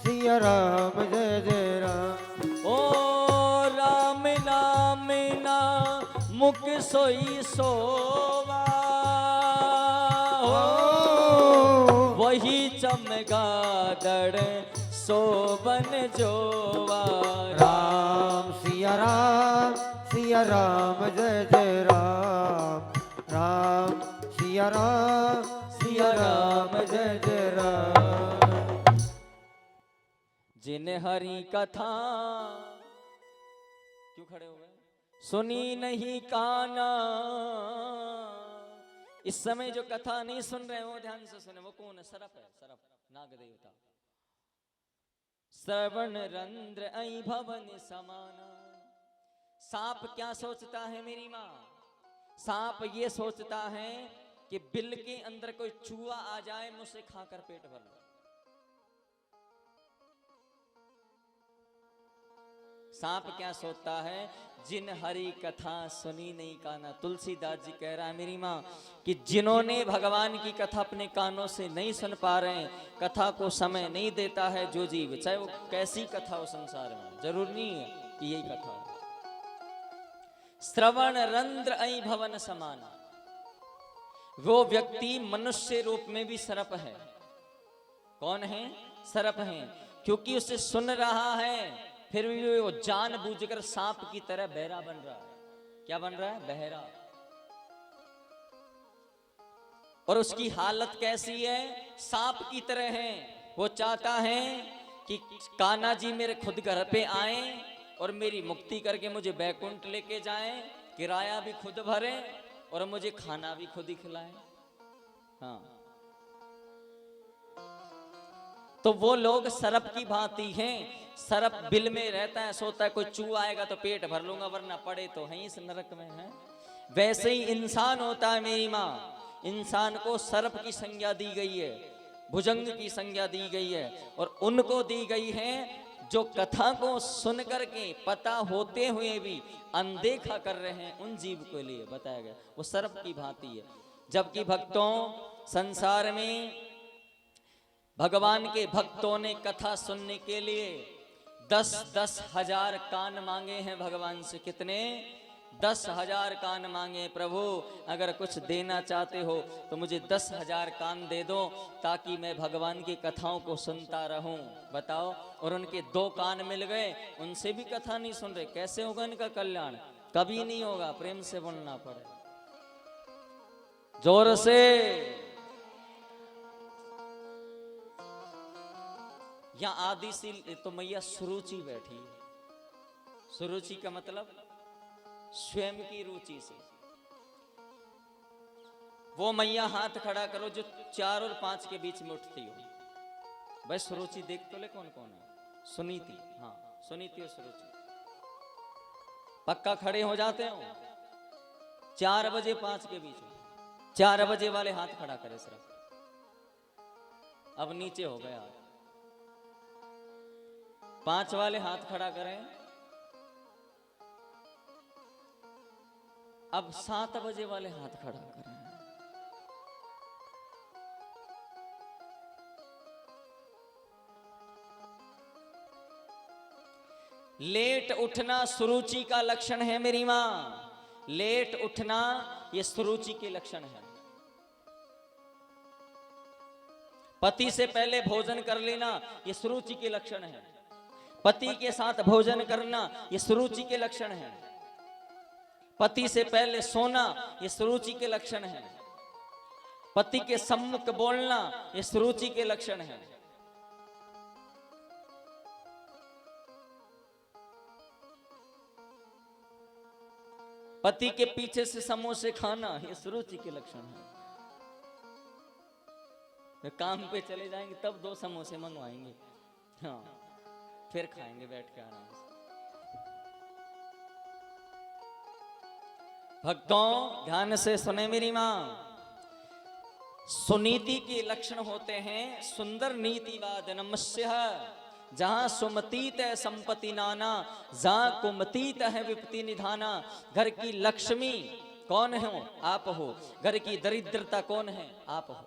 सिया राम जय जय राम। ओ राम नाम ना मुख सोई सोवा, वही चमगादड़ सोबन जोवा। राम सिया राम जय जय राम। राम सिया राम जय जय राम। जिन हरि कथा, क्यों खड़े हो गए, सुनी नहीं काना। इस समय जो कथा नहीं सुन रहे हो ध्यान से सुने, वो कौन है? सरप है, सरप नाग देवता। श्रवण रंध्र ऐ भवन समाना। सांप क्या सोचता है मेरी माँ? सांप ये सोचता है कि बिल के अंदर कोई चूहा आ जाए, मुझसे खाकर पेट भर लो। सांप क्या सोचता है? जिन हरि कथा सुनी नहीं काना। तुलसीदास जी कह रहा है मेरी माँ कि जिन्होंने भगवान की कथा अपने कानों से नहीं सुन पा रहे हैं, कथा को समय नहीं देता है जो जीव, चाहे वो कैसी कथा हो संसार में, जरूर नहीं है कि यही कथा हो। श्रवण रंध्र ऐ भवन समाना। वो व्यक्ति मनुष्य रूप में भी सरप है। कौन है? सरप है, क्योंकि उसे सुन रहा है फिर भी वो जानबूझकर सांप की तरह बहरा बन रहा है। क्या बन रहा है? बहरा। और उसकी हालत कैसी है? सांप की तरह है। वो चाहता है कि कान्हा जी मेरे खुद घर पे आए और मेरी मुक्ति करके मुझे बैकुंठ लेके जाएं, किराया भी खुद भरे और मुझे खाना भी खुद ही खिलाएं। हाँ, तो वो लोग सरप की भांति हैं। सरप बिल में रहता है, सोता है कोई चूहा आएगा तो पेट भर लूंगा, वरना पड़े तो हैं इस नरक में है। वैसे ही इंसान होता है मेरी माँ। इंसान को सरप की संज्ञा दी गई है, भुजंग की संज्ञा दी गई है, और उनको दी गई है जो कथा को सुन करके पता होते हुए भी अनदेखा कर रहे हैं। उन जीव के लिए बताया गया वो सरप की भांति है। जबकि भक्तों, संसार में भगवान के भक्तों ने कथा सुनने के लिए 10-10 हजार कान मांगे हैं भगवान से। कितने? 10,000 कान मांगे। प्रभु अगर कुछ देना चाहते हो तो मुझे 10,000 कान दे दो, ताकि मैं भगवान की कथाओं को सुनता रहूं। बताओ। और उनके 2 कान मिल गए, उनसे भी कथा नहीं सुन रहे। कैसे होगा इनका कल्याण? कभी नहीं होगा। प्रेम से बोलना पड़े, जोर से। यहां आदि सी तो मैया सुरुचि बैठी है। सुरुचि का मतलब स्वयं की रुचि से। वो मैया हाथ खड़ा करो जो 4 और 5 के बीच में उठती हो। भाई सुरुचि देख तो ले कौन कौन है। सुनीति, हाँ सुनीति और सुरुचि पक्का खड़े हो जाते हो 4 बजे 5 के बीच में। 4 बजे वाले हाथ खड़ा करे सिर्फ। अब नीचे हो गया। 5 वाले हाथ खड़ा करें। अब 7 बजे वाले हाथ खड़ा करें। लेट उठना सुरुचि का लक्षण है मेरी मां। लेट उठना ये सुरुचि के लक्षण है। पति से पहले भोजन कर लेना ये सुरुचि के लक्षण है। पति के साथ भोजन करना ये सुरुचि के लक्षण है। पति से पहले सोना ये सुरुचि के लक्षण है। पति के सम्मुख बोलना ये सुरुचि के लक्षण है। पति के पीछे से समोसे खाना ये सुरुचि के लक्षण है। काम पे चले जाएंगे तब 2 समोसे मंगवाएंगे, हाँ फिर खाएंगे बैठ के आराम से। भक्तों ध्यान से सुने मेरी मां। सुनीति के लक्षण होते हैं सुंदर नीतिवाद नमस्यः। जहां सुमतीत है संपत्ति नाना, जहां कुमतीत है विपत्ति निधाना। घर की लक्ष्मी कौन हो? आप हो। घर की दरिद्रता कौन है? आप हो।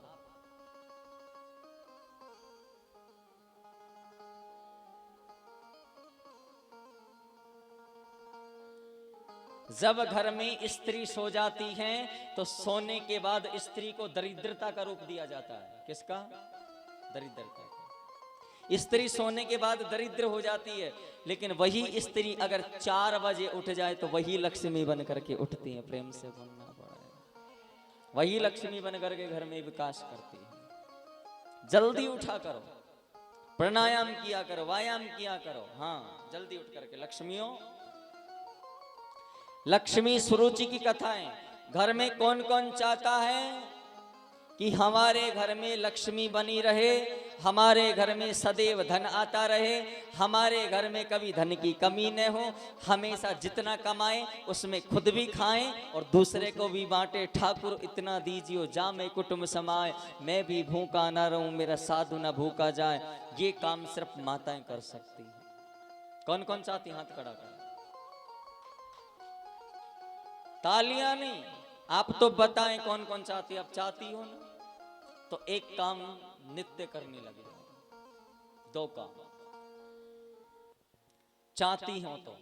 जब घर में स्त्री सो जाती है तो सोने के बाद स्त्री को दरिद्रता का रूप दिया जाता है। किसका? दरिद्रता का। स्त्री सोने के बाद दरिद्र हो जाती है, लेकिन वही स्त्री अगर 4 बजे उठ जाए तो वही लक्ष्मी बन करके उठती है। प्रेम से बोलना पड़ा है, वही लक्ष्मी बन करके घर में विकास करती है। जल्दी उठा करो, प्राणायाम किया करो, व्यायाम किया करो। हाँ, जल्दी उठ करके लक्ष्मियों। लक्ष्मी सुरुचि की कथाएं। घर में कौन कौन चाहता है कि हमारे घर में लक्ष्मी बनी रहे, हमारे घर में सदैव धन आता रहे, हमारे घर में कभी धन की कमी न हो, हमेशा जितना कमाए उसमें खुद भी खाएं और दूसरे को भी बांटे। ठाकुर इतना दीजियो जा मैं कुटुंब समाए, मैं भी भूखा ना रहूं मेरा साधु ना भूखा जाए। ये काम सिर्फ माताएं कर सकती हैं। कौन कौन चाहती? हाथ खड़ा कर। तालियां नहीं, आप तो बताएं कौन कौन चाहती? आप चाहती हो ना, तो एक काम नित्य करने लगे। 2 काम चाहती हो तो।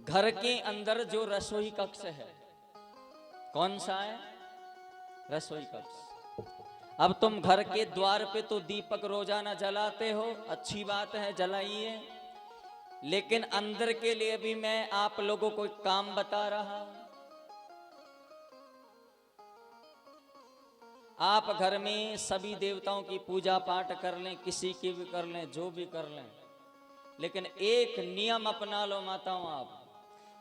घर के अंदर जो रसोई कक्ष है, कौन सा है? रसोई कक्ष। अब तुम घर के द्वार पे तो दीपक रोजाना जलाते हो, अच्छी बात है, जलाइए। लेकिन अंदर के लिए भी मैं आप लोगों को एक काम बता रहा हूं। आप घर में सभी देवताओं की पूजा पाठ कर लें, किसी की भी कर लें, जो भी कर लें, लेकिन एक नियम अपना लो माताओं आप,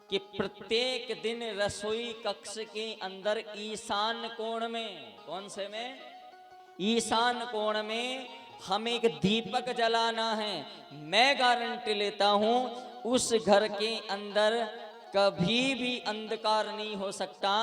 कि प्रत्येक दिन रसोई कक्ष के अंदर ईशान कोण में, कौन से में? ईशान कोण में हमें एक दीपक जलाना है। मैं गारंटी लेता हूं उस घर के अंदर कभी भी अंधकार नहीं हो सकता।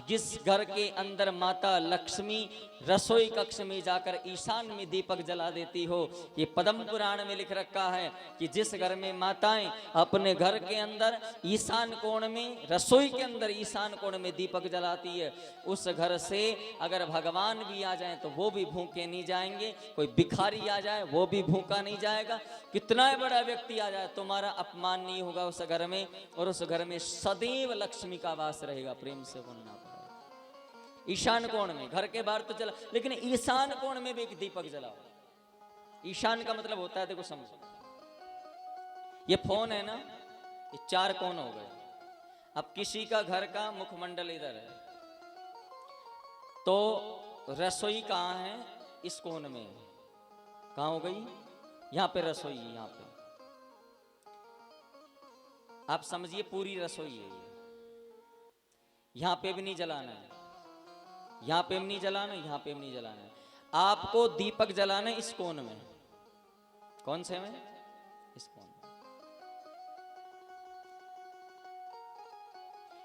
जिस घर के अंदर माता लक्ष्मी रसोई कक्ष में जाकर ईशान में दीपक जला देती हो, ये पद्म पुराण में लिख रखा है कि जिस घर में माताएं अपने घर के अंदर ईशान कोण में, रसोई के अंदर ईशान कोण में दीपक जलाती है, उस घर से अगर भगवान भी आ जाए तो वो भी भूखे नहीं जाएंगे, कोई भिखारी आ जाए वो भी भूखा नहीं जाएगा, कितना बड़ा व्यक्ति आ जाए तुम्हारा अपमान नहीं होगा उस घर में, और उस घर में सदैव लक्ष्मी का वास रहेगा। प्रेम से बोलना पड़ेगा। ईशान कोण में, घर के बाहर तो जला, लेकिन ईशान कोण में भी एक दीपक जलाओ। ईशान का मतलब होता है, देखो समझो, ये फोन है ना, ये 4 कोण हो गए। अब किसी का घर का मुखमंडल इधर है, तो रसोई कहाँ है? इस कोण में। कहाँ हो गई? यहां पे रसोई, यहां पे आप समझिए पूरी रसोई है। यहां पे भी नहीं जलाना है, यहां पे भी नहीं जलाना है, यहां पे भी नहीं जलाना है। आपको दीपक जलाना है इस कोण में। कौन से में? इस कोण में।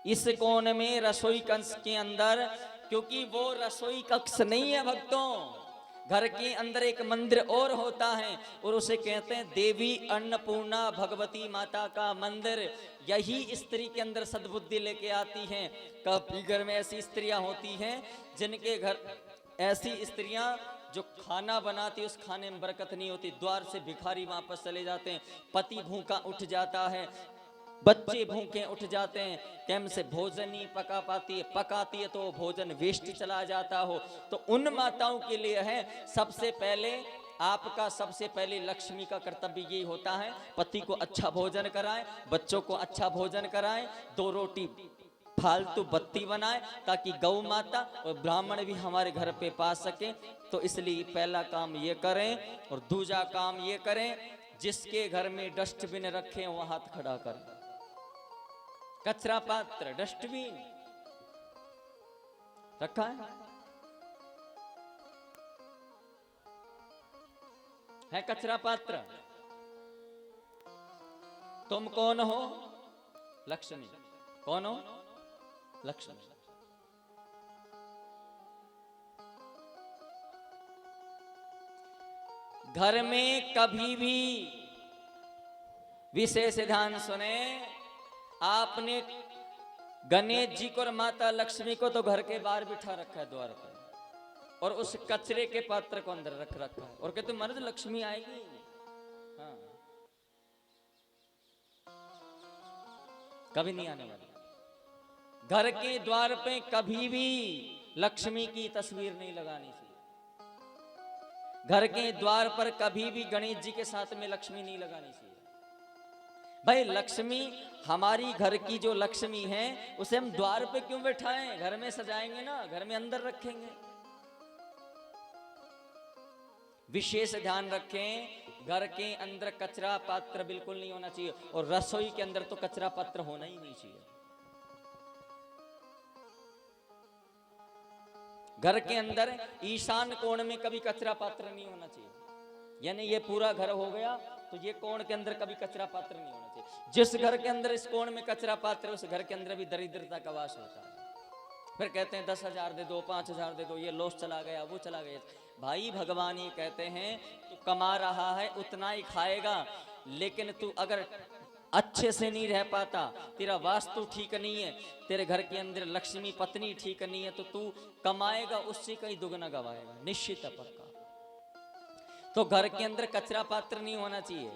इस कोण में रसोई कक्ष के अंदर, क्योंकि वो रसोई कक्ष नहीं है भक्तों, घर के अंदर एक मंदिर और होता है, और उसे कहते हैं देवी अन्नपूर्णा भगवती माता का मंदिर। यही स्त्री के अंदर सद्बुद्धि लेके आती हैं। कभी घर में ऐसी स्त्रियां होती हैं जिनके घर, ऐसी स्त्रियां जो खाना बनाती, उस खाने में बरकत नहीं होती, द्वार से भिखारी वापस चले जाते हैं, पति भूखा उठ जाता है, बच्चे भूखे उठ जाते हैं, टाइम से भोजन नहीं पका पाती है, पकाती है तो भोजन वेस्ट चला जाता हो। तो उन माताओं के लिए है, सबसे पहले आपका, सबसे पहले लक्ष्मी का कर्तव्य ये होता है, पति को अच्छा भोजन कराएं, बच्चों को अच्छा भोजन कराएं, 2 रोटी फालतू बत्ती बनाए, ताकि गौ माता और ब्राह्मण भी हमारे घर पे पा सके। तो इसलिए पहला काम ये करें, और दूसरा काम ये करें, जिसके घर में डस्टबिन रखे वहां हाथ खड़ा करें। कचरा पात्र, डस्टबिन रखा है कचरा पात्र। तुम कौन हो? लक्ष्मी। कौन हो? लक्ष्मी। घर में कभी भी विशेष ध्यान सुने, आपने गणेश जी को और माता लक्ष्मी को तो घर के बाहर बिठा रखा है द्वार पर, और उस कचरे के पात्र को अंदर रख रखा है, और कहते महाराज लक्ष्मी आएगी। हाँ, कभी नहीं आने वाली। घर के द्वार पे कभी भी लक्ष्मी की तस्वीर नहीं लगानी चाहिए। घर के द्वार पर कभी भी गणेश जी के साथ में लक्ष्मी नहीं लगानी चाहिए। भाई लक्ष्मी हमारी घर की जो लक्ष्मी है उसे हम द्वार पे क्यों बैठाएं? घर में सजाएंगे ना, घर में अंदर रखेंगे। विशेष ध्यान रखें, घर के अंदर कचरा पात्र बिल्कुल नहीं होना चाहिए, और रसोई के अंदर तो कचरा पात्र होना ही नहीं चाहिए। घर के अंदर ईशान कोण में कभी कचरा पात्र नहीं होना चाहिए। यानी ये पूरा घर हो गया तो ये कोण के अंदर कभी कचरा पात्र नहीं होना चाहिए। जिस घर के अंदर इस कोण में कचरा पात्र है उस घर के अंदर भी दरिद्रता का वास होता है। फिर कहते हैं 10,000 दे दो, 5,000 दे दो, ये लॉस चला गया, वो चला गया। भाई भगवान ये कहते हैं तू कमा रहा है उतना ही खाएगा, लेकिन तू अगर अच्छे से नहीं रह पाता, तेरा वास्तु ठीक नहीं है, तेरे घर के अंदर लक्ष्मी पत्नी ठीक नहीं है, तो तू कमाएगा उससे कहीं दुगना गवाएगा, निश्चित है, पक्का। तो घर के अंदर कचरा पात्र नहीं होना चाहिए।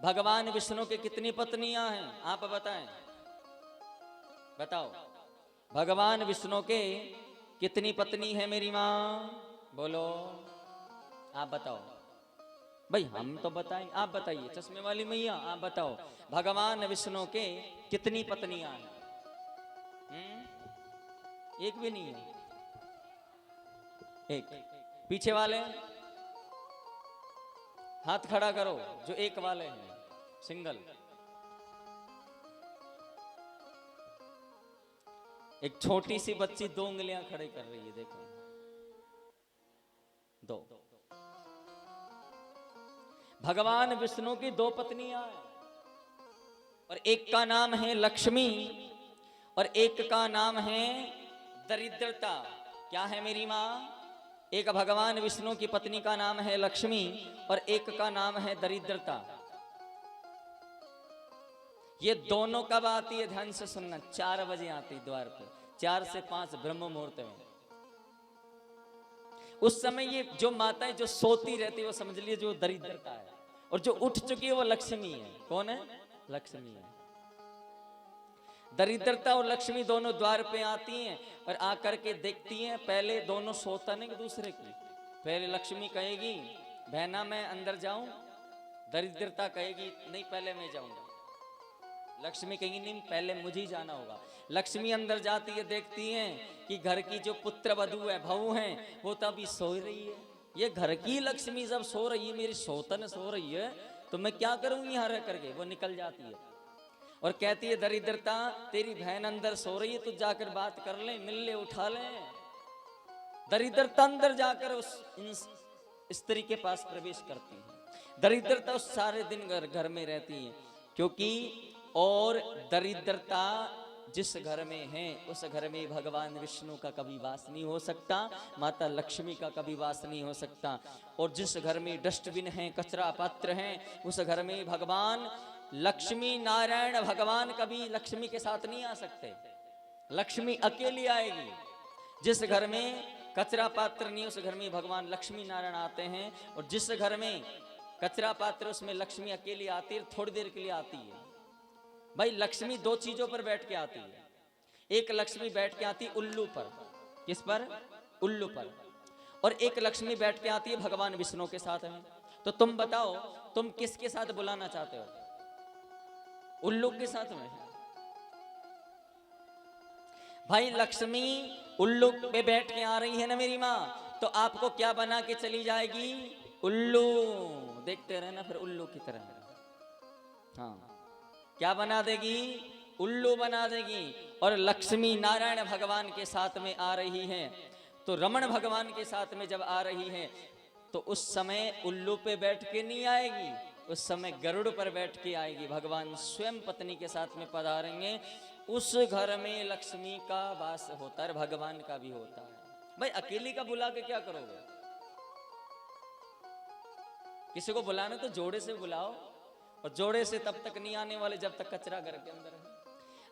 भगवान विष्णु के कितनी पत्नियां हैं आप बताएं? बताओ भगवान विष्णु के कितनी पत्नी है मेरी माँ? बोलो, आप बताओ। भाई हम तो बताएं, आप बताइए। चश्मे वाली मैया आप बताओ, भगवान विष्णु के कितनी पत्नियां हैं? एक भी नहीं है। एक पीछे वाले हाथ खड़ा करो जो एक वाले हैं, सिंगल। एक छोटी सी बच्ची 2 उंगलियां खड़े कर रही है, देखो, 2। भगवान विष्णु की 2 पत्नियां हैं, और एक का नाम है लक्ष्मी और एक का नाम है दरिद्रता। क्या है मेरी माँ? एक भगवान विष्णु की पत्नी का नाम है लक्ष्मी और एक का नाम है दरिद्रता। ये दोनों कब आती है? ध्यान से सुनना, 4 बजे आती द्वार पे, 4 से 5 ब्रह्म मुहूर्त में। उस समय ये जो माताएं जो सोती रहती है वो समझ लीजिए जो दरिद्रता है, और जो उठ चुकी है वो लक्ष्मी है। कौन है? लक्ष्मी है। दरिद्रता और लक्ष्मी दोनों द्वार पे आती हैं और आकर के देखती हैं। पहले दोनों सोतन एक दूसरे की। पहले लक्ष्मी कहेगी बहना मैं अंदर जाऊं, दरिद्रता कहेगी नहीं पहले मैं जाऊंगा। लक्ष्मी कहेगी नहीं पहले मुझे ही जाना होगा। लक्ष्मी अंदर जाती है, देखती हैं कि घर की जो पुत्र वधू है, बहू है, वो तभी सो रही है। ये घर की लक्ष्मी जब सो रही है, मेरी सोतन सो रही है, तो मैं क्या करूंगी यहाँ रह करके? वो निकल जाती है और कहती है दरिद्रता तेरी बहन अंदर सो रही है, तो जाकर बात कर ले, मिल ले, उठा ले। दरिद्रता अंदर जाकर उस स्त्री के पास प्रवेश करती है। दरिद्रता उस सारे दिन घर में रहती है, क्योंकि और दरिद्रता जिस घर में है उस घर में भगवान विष्णु का कभी वास नहीं हो सकता, माता लक्ष्मी का कभी वास नहीं हो सकता। और जिस घर में डस्टबिन है, कचरा पात्र है, उस घर में भगवान लक्ष्मी नारायण भगवान कभी लक्ष्मी के साथ नहीं आ सकते। लक्ष्मी अकेली आएगी। जिस घर में कचरा पात्र नहीं उस घर में भगवान लक्ष्मी नारायण आते हैं, और जिस घर में कचरा पात्र उसमें लक्ष्मी अकेली आती है, थोड़ी देर के लिए आती है। भाई लक्ष्मी 2 चीजों पर बैठ के आती है। एक लक्ष्मी बैठ के आती उल्लू पर। किस पर? उल्लू पर। और एक लक्ष्मी बैठ के आती है भगवान विष्णु के साथ में। तो तुम बताओ तुम किसके साथ बुलाना चाहते हो? उल्लू के साथ में? भाई लक्ष्मी उल्लू पे बैठ के आ रही है ना मेरी माँ, तो आपको क्या बना के चली जाएगी? उल्लू। देखते रहना फिर उल्लू की तरह। हाँ, क्या बना देगी? उल्लू बना देगी। और लक्ष्मी नारायण भगवान के साथ में आ रही है, तो रमण भगवान के साथ में जब आ रही है तो उस समय उल्लू पे बैठ के नहीं आएगी, उस समय गरुड़ पर बैठ के आएगी। भगवान स्वयं पत्नी के साथ में पधारेंगे। उस घर में लक्ष्मी का वास होता है, भगवान का भी होता है। भाई अकेली का बुला के क्या करोगे? किसी को बुलाना तो जोड़े से बुलाओ, और जोड़े से तब तक नहीं आने वाले जब तक कचरा घर के अंदर है।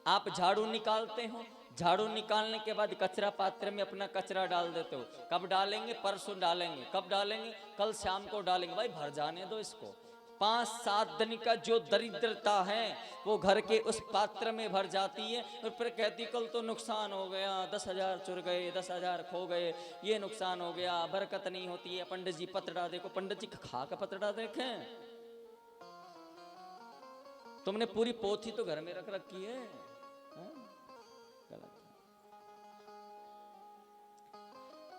आप झाड़ू निकालते हो, झाड़ू निकालने के बाद कचरा पात्र में अपना कचरा डाल देते हो। कब डालेंगे? परसों डालेंगे। कब डालेंगे? कल शाम को डालेंगे। भाई भर जाने दो इसको। 5-7 दिन का जो दरिद्रता है वो घर के उस पात्र में भर जाती है और फिर कहती कल तो नुकसान हो गया, 10,000 चुर गए, 10,000 खो गए, ये नुकसान हो गया, बरकत नहीं होती है। पंडित जी पतड़ा देखो, पंडित जी खा का पतड़ा देखें, तुमने पूरी पोथी तो घर में रख रखी है, गलत।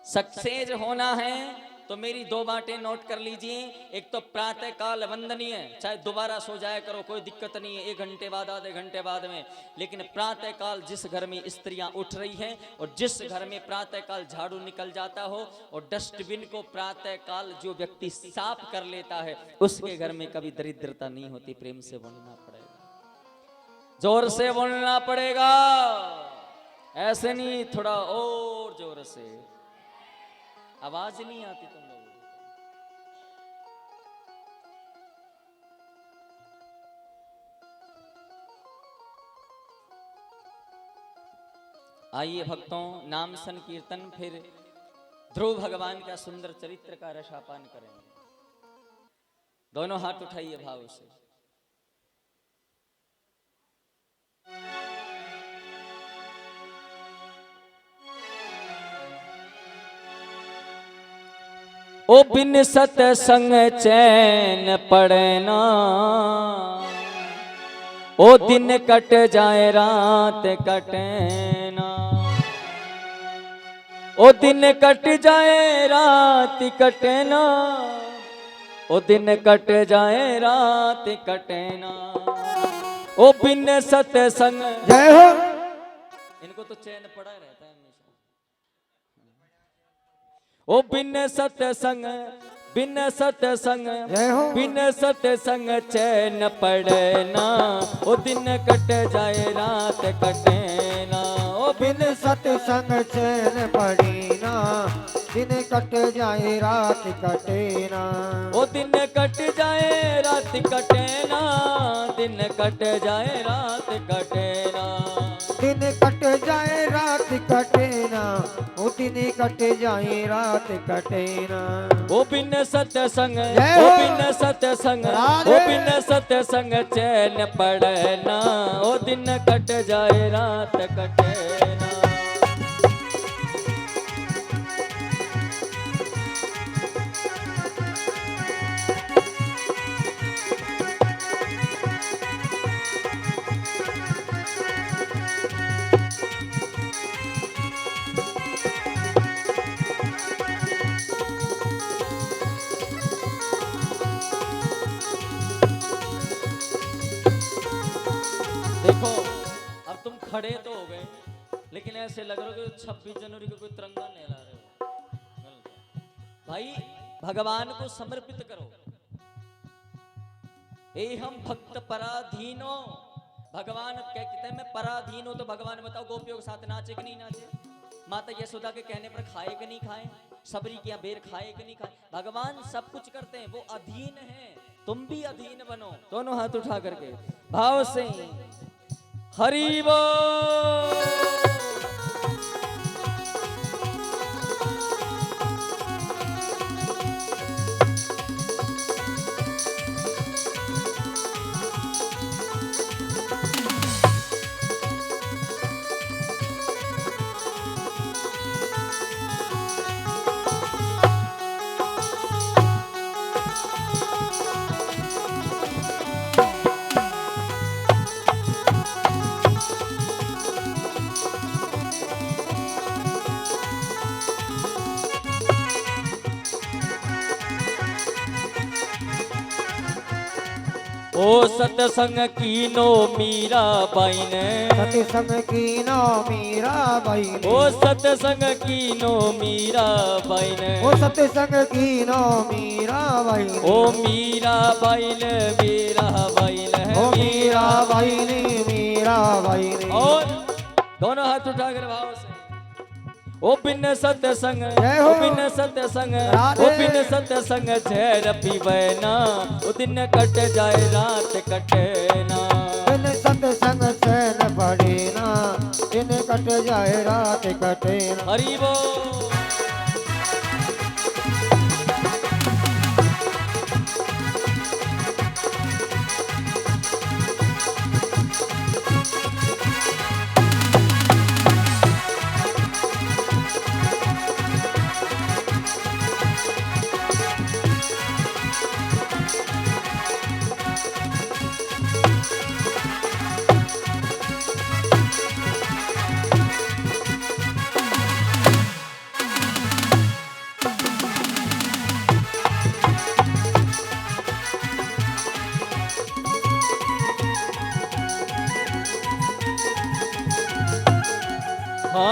सक्सेस होना है तो मेरी 2 बातें नोट कर लीजिए। एक तो प्रातः काल वंदनीय, चाहे दोबारा सो जाया करो, कोई दिक्कत नहीं है, 1 घंटे बाद, आधे घंटे बाद में, लेकिन प्रातः काल जिस घर में स्त्रियां उठ रही हैं और जिस घर में प्रातः काल झाड़ू निकल जाता हो और डस्टबिन को प्रातः काल जो व्यक्ति साफ कर लेता है, उसके घर में कभी दरिद्रता नहीं होती। प्रेम से बोलना पड़ेगा, जोर से बोलना पड़ेगा, ऐसे नहीं, थोड़ा और जोर से, आवाज नहीं आती तुम लोगों को। आइए भक्तों, नाम संकीर्तन, फिर ध्रुव भगवान का सुंदर चरित्र का रसापान करेंगे। दोनों हाथ उठाइए भाव से। ओ बिन सतसंग चैन पड़ना, ओ दिन कट जाए रात कटे ना, ओ दिन कट जाए रात कटे ना, ओ दिन कट जाए रात कटे ना, ओ बिन सतसंग। जय हो। इनको तो चैन पड़ा रहता है हमेशा। ओ बिन सतसंग, बिन सतसंग, बिन सतसंग चैन पड़े ना, ओ दिन कट जाए रात कटे ना, ओ बिन सतसंग चैन पड़ी ना, दिन कट जाए रात कटे ना, ओ दिन कट जाए रात कटे ना, दिन कट जाए रात कटे ना, दिन कट जाए रात कटे ना, ओ दिन कट जाए रात कटे ना, ओ बिन सतसंग, ओ बिन सतसंग, ओ बिन सतसंग चैन पड़े ना, ओ दिन कट जाए रात कटे ना। देखो अब तुम खड़े तो हो गए, लेकिन ऐसे लग रहा है कि 26 जनवरी को कोई तिरंगा लहरा रहे हो। भाई भगवान को समर्पित करो। ए हम भक्त पराधीनो, भगवान कहते हैं मैं पराधीन हूं, तो भगवान बताओ गोपियों के साथ नाचे कि नहीं नाचे? माता यशोदा के कहने पर खाए कि नहीं खाए? सबरी किया बेर खाए कि नहीं खाए? भगवान सब कुछ करते हैं, वो अधीन है, तुम भी अधीन बनो। दोनों हाथ उठा करके भाव से हरि बोल। ओ सतसंग कीनो मीरा बाई ने, सतसंग कीनो मीरा बाई ने, ओ सतसंग कीनो मीरा बाई ने, ओ सतसंग कीनो मीरा बाई ने, ओ मीरा बाई ने, मीरा बाई ने, ओ मीरा बाई ने, मीरा बाई ने। और दोनों हाथ उठाकर भाव से ओ बिन सतसंग, हो। ओ बिन सतसंग, ओ बिन सतसंग झेर पीवे ना, ओ दिन कट जाए रात कटे ना, बिन सतसंग चैन पड़े ना, दिन कट जाए रात कटे ना। हरि बोल।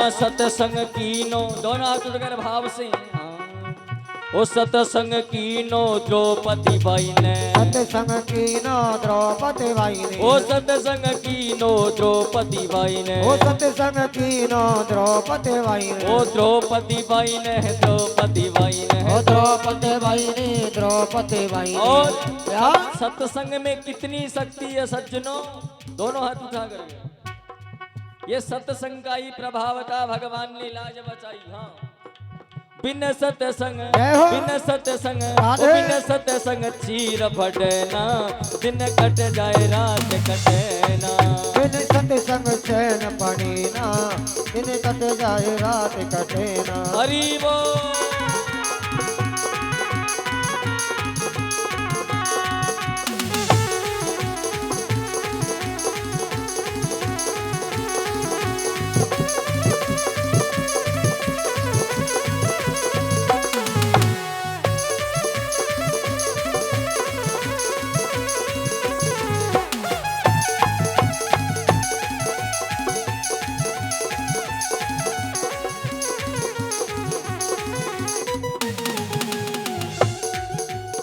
हाँ सतसंग कीनो, दोनों हाथ उठकर भाव से, हाँ। ओ सतसंग कीनो द्रौपदी बाई ने, सतसंग कीनो द्रौपदी बाई ने, ओ सतसंग कीनो द्रौपदी बाई ने, ओ सतसंग कीनो द्रौपदी बाई ने, ओ द्रौपदी बाई ने, द्रौपदी बाई ने, ओ द्रौपदी बाई ने, द्रौपदी बाई ने। और क्या सत्संग में कितनी शक्ति है सज्जनों, दोनों हाथ उठा कर, ये सत्संग का ही प्रभाव था, भगवान ने लाज बचाई। हाँ बिन सत्संग, जय हो। बिन सत्संग, राधे। बिन सत्संग चीर फटना, दिन कट जाए रात कटे ना। बिन सतसंग चैन पड़ी ना, दिन कट जाए रात कटे ना। हरि बोल।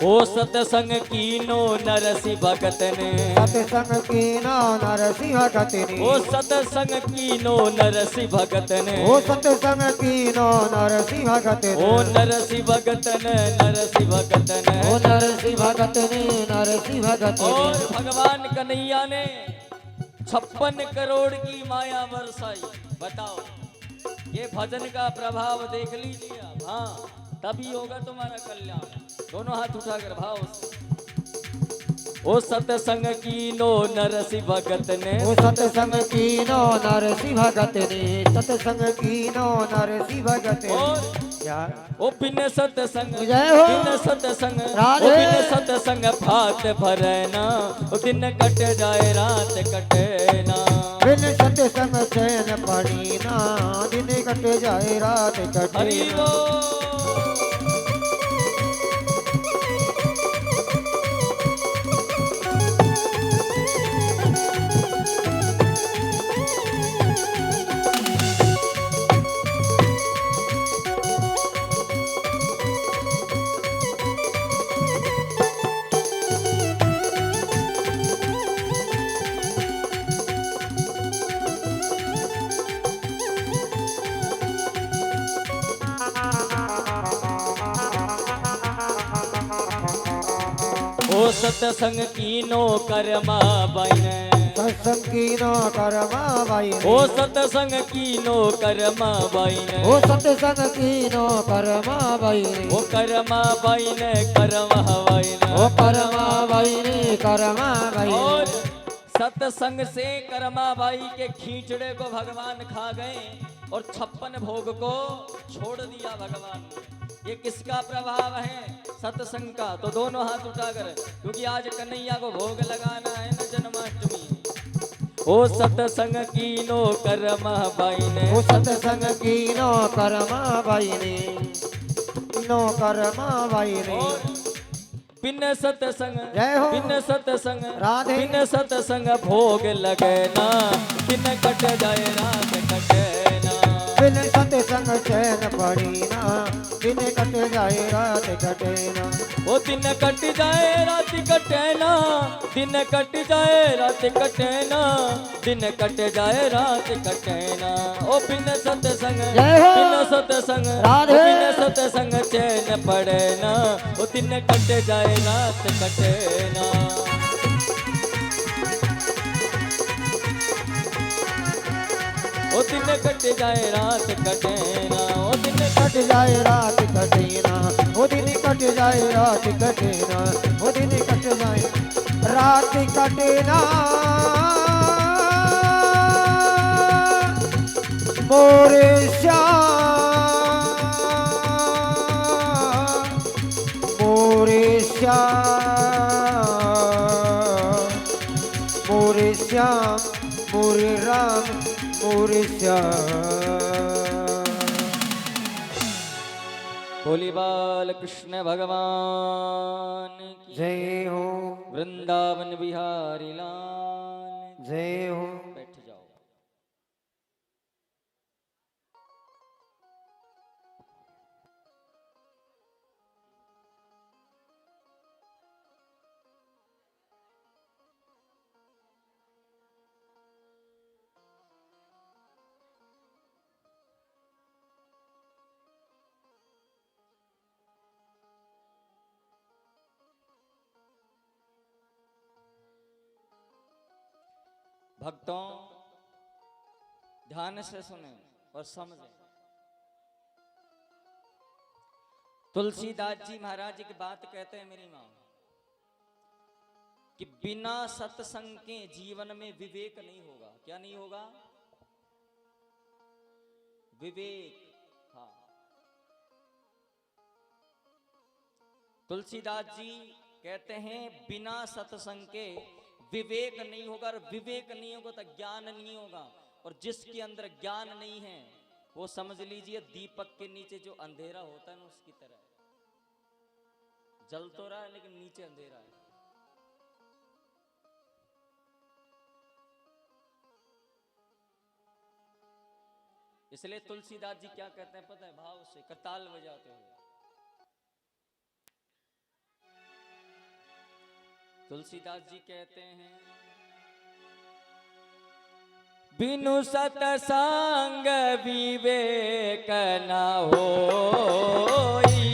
ओ सतसंग कीनो नरसी भगत ने, सतसंग कीनो नरसिंह भगत ने, ओ सतसंग कीनो नरसी भगत ने, ओ सतसंग कीनो नरसिंह भगत ने, ओ नरसी भगत ने, नरसी भगत ने, ओ नरसिंह भगत ने, नरसिंह भगत ने। और भगवान कन्हैया ने 56 करोड़ की माया बरसाई। बताओ, ये भजन का प्रभाव देख लीजिए आप। हाँ तभी होगा तुम्हारा कल्याण। दोनों हाथ उठाकर भाव से, ओ सतसंग कीनो नरसी भगत ने, ओ सतसंग कीनो नरसिंह भगत ने, सतसंग कीनो नरसिंह भगत ने। और यार ओ बिन सतसंग, जय हो। बिन सतसंग, राधे। ओ बिन सतसंग भात भरे ना, ओ दिन कट जाए रात कटे ना। बिन सतसंग चैन पड़ी ना, दिन कट जाए रात कटे हरि ना। बोल। ओ सतसंग कीनो कर्मा बाइने, सत्संग कीनो कर्मा बाई ने, ओ सतसंग कीनो कर्मा बाइने, ओ सतसंग कीनो कर्मा बाई ने, ओ कर्मा बाइने, कर्मा बाइने, ओ कर्मा बाई ने, कर्मा बाई ने। और सत्संग से कर्मा बाई के खींचड़े को भगवान खा गए और 56 भोग को छोड़ दिया भगवान ने। ये किसका प्रभाव है? सत्संग का। तो दोनों हाथ उठाकर, क्योंकि आज कन्हैया को भोग लगाना है ना जन्माष्टमी। ओ सत्संग कीनो कर्मा बाई ने, ओ सतसंग कीनो कर्मा बाई ने, कीनो कर्मा बाई ने। और बिन सत्संग, जय हो। बिन सत्संग, राधे। बिन सत्संग भोग लगे ना, दिन कट जाए रात कटे ना। बिन सतसंग चैन पड़ी ना, दिन कट जाए रात कटे ना। ओ दिन कट जाए रात कटे ना, दिन कट जाए रात कटे ना, दिन कट जाए रात कटे ना। ओ बिन सत्संग, जय हो। बिन सत्संग, राधे। ओ बिन सत्संग चैन पड़े ना, ओ दिन कट जाए रात कटे ना। ओ दिन कट जाए रात कटे ना, ओ दिन कट जाए रात कटे ना, ओ दिन कट जाए रात कटे ना, ओ दिन कट जाए रात कटे ना। मोरे श्याम, मोरे श्याम, मोरे श्याम, मोरे राम, मोरे श्याम। बोली बाल कृष्ण भगवान की जय हो, वृंदावन बिहारी लाल। जय हो। बैठ जाओ। भक्तों ध्यान से सुने और समझें। तुलसीदास जी महाराज की बात कहते हैं मेरी मां कि बिना सत्संग के जीवन में विवेक नहीं होगा। क्या नहीं होगा? विवेक। हाँ, तुलसीदास जी कहते हैं बिना सत्संग के विवेक नहीं होगा, और विवेक नहीं होगा तो ज्ञान नहीं होगा। और जिसके अंदर ज्ञान नहीं है वो समझ लीजिए दीपक के नीचे जो अंधेरा होता है ना उसकी तरह जल तो रहा है लेकिन नीचे अंधेरा है। इसलिए तुलसीदास जी क्या कहते हैं पता है? भाव से करताल बजाते हुए तुलसीदास जी कहते हैं बिनु सतसंग विवेक न होई,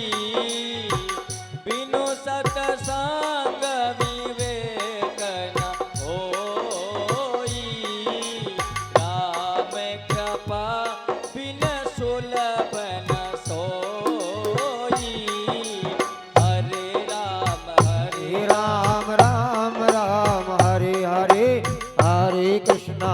बिनु सतसंग विवेक न होई, राम कृपा बिन सुलभ न सोई, हरे राम राम राम हरे हरे, हरे कृष्णा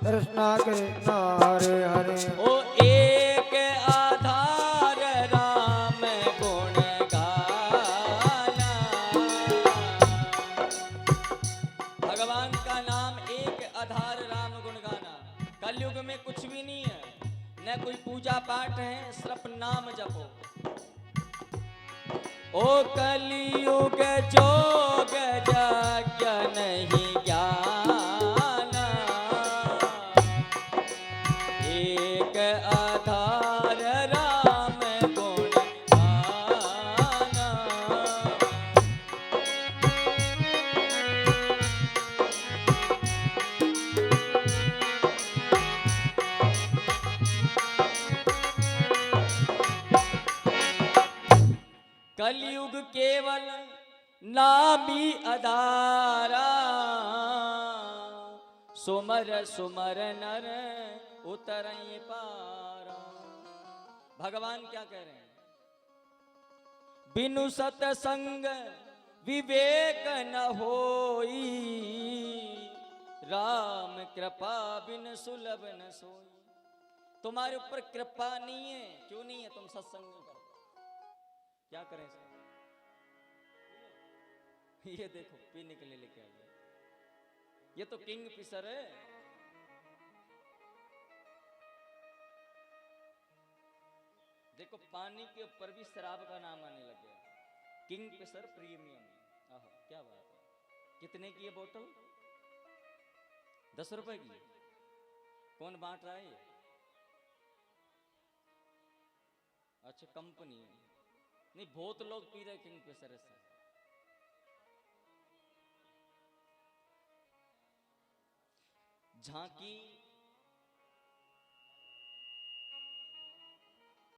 कृष्णा कृष्णा हरे हरे। ओ एक आधार राम गुण गाना, भगवान का नाम एक आधार राम गुण गाना। कलयुग में कुछ भी नहीं है, न कोई पूजा पाठ है, सिर्फ नाम जपो। ओ कलयुग जोग यज्ञ नहीं ज्ञाना, एक आधार राम गुण गाना। कलयुग केवल नामी अधारा, सुमर सुमर नर उतरई पारा। भगवान क्या कह रहे हैं? बिनु सतसंग विवेक न होई, राम कृपा बिन सुलभ न सोई। तुम्हारे ऊपर कृपा नहीं है। क्यों नहीं है? तुम सत्संग नहीं करते। क्या करें सर? ये देखो पीने के लिए लेके आइए, ये तो किंग फिशर है। देखो पानी के ऊपर भी शराब का नाम आने लग गया, किंग फिशर प्रीमियम। आहो क्या बात है। कितने की है बोतल? 10 रुपए की। कौन बांट रहा है ये? अच्छा कंपनी है। नहीं बहुत लोग पी रहे किंग फिशर से। झांकी